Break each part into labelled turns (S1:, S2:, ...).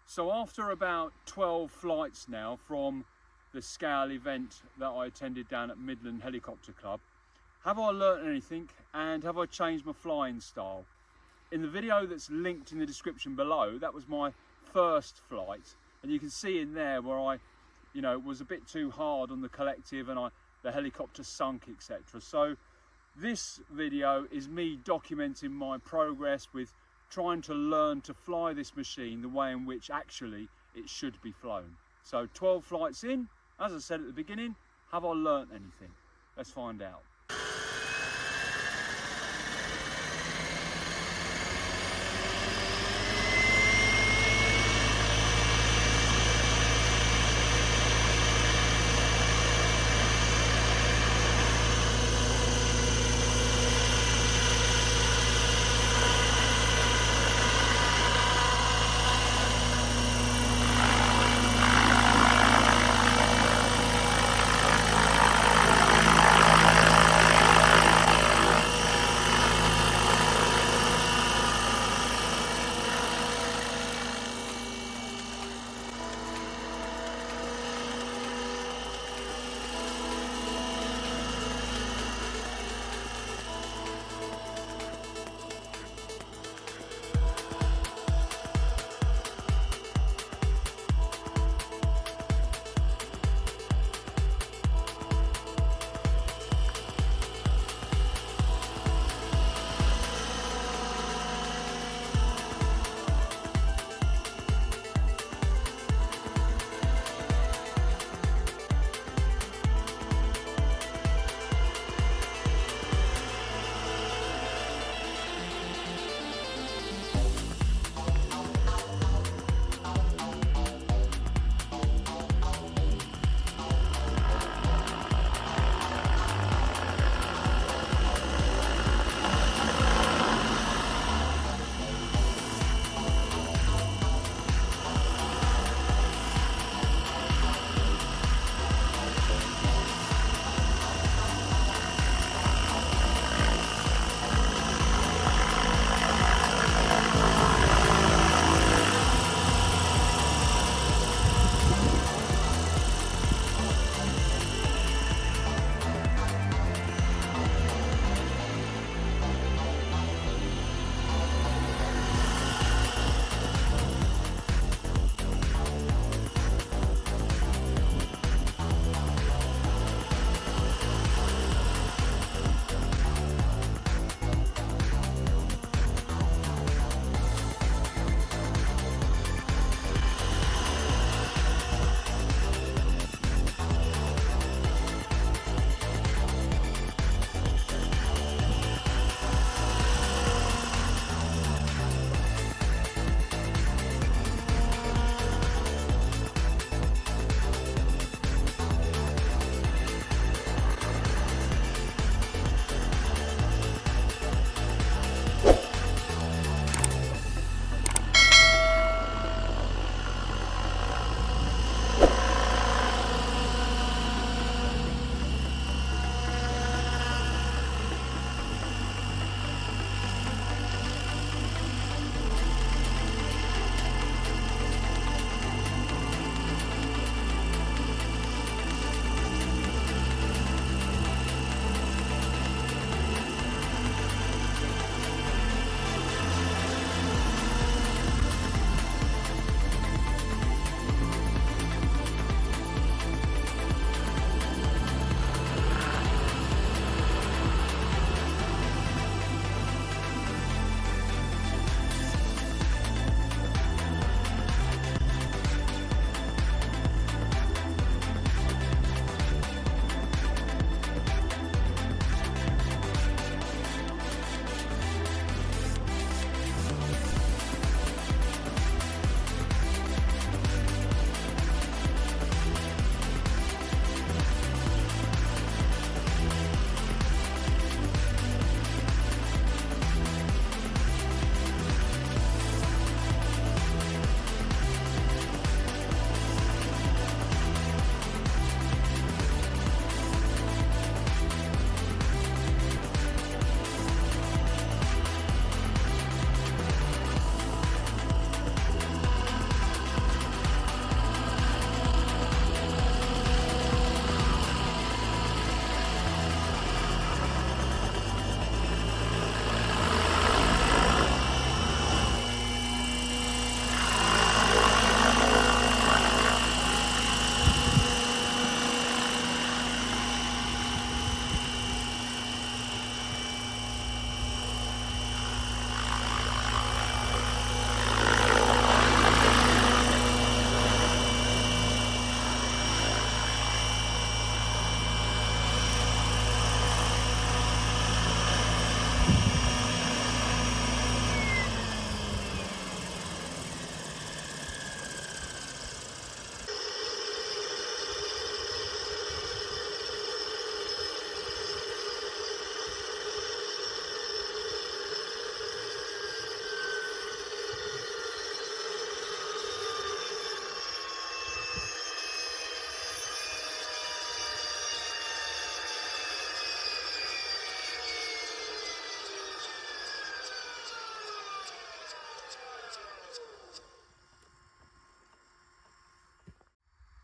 S1: So after about 12 flights now from the scale event that I attended down at Midland Helicopter Club, have I learnt anything and have I changed my flying style? In the video that's linked in the description below, that was my first flight, and you can see in there where I, was a bit too hard on the collective and the helicopter sunk, etc. So this video is me documenting my progress with trying to learn to fly this machine the way in which actually it should be flown. So 12 flights in, as I said at the beginning, have I learnt anything? Let's find out.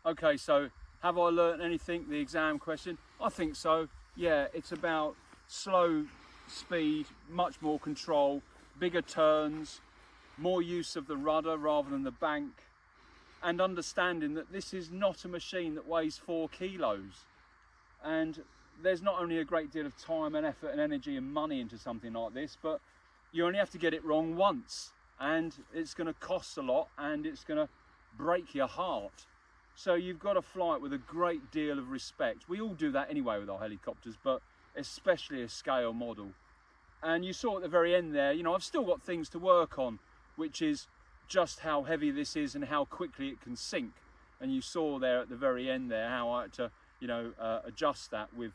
S1: Okay, so have I learnt anything, the exam question? I think so. Yeah, it's about slow speed, much more control, bigger turns, more use of the rudder rather than the bank, and understanding that this is not a machine that weighs 4 kilos. And there's not only a great deal of time and effort and energy and money into something like this, but you only have to get it wrong once, and it's going to cost a lot and it's going to break your heart. So you've got to fly it with a great deal of respect. We all do that anyway with our helicopters, but especially a scale model. And you saw at the very end there, you know, I've still got things to work on, which is just how heavy this is and how quickly it can sink. And you saw there at the very end there how I had to, you know, adjust that with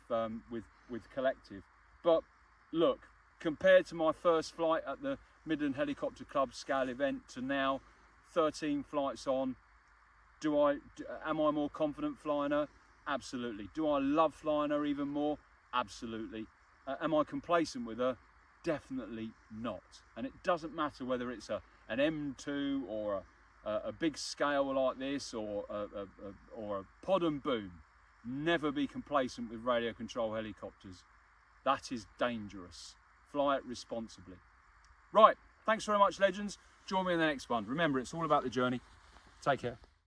S1: collective. But look, compared to my first flight at the Midland Helicopter Club scale event to now, 13 flights on, am I more confident flying her? Absolutely. Do I love flying her even more? Absolutely. Am I complacent with her? Definitely not. And it doesn't matter whether it's an M2 or a big scale like this or a pod and boom. Never be complacent with radio control helicopters. That is dangerous. Fly it responsibly. Right, thanks very much, legends. Join me in the next one. Remember, it's all about the journey. Take care.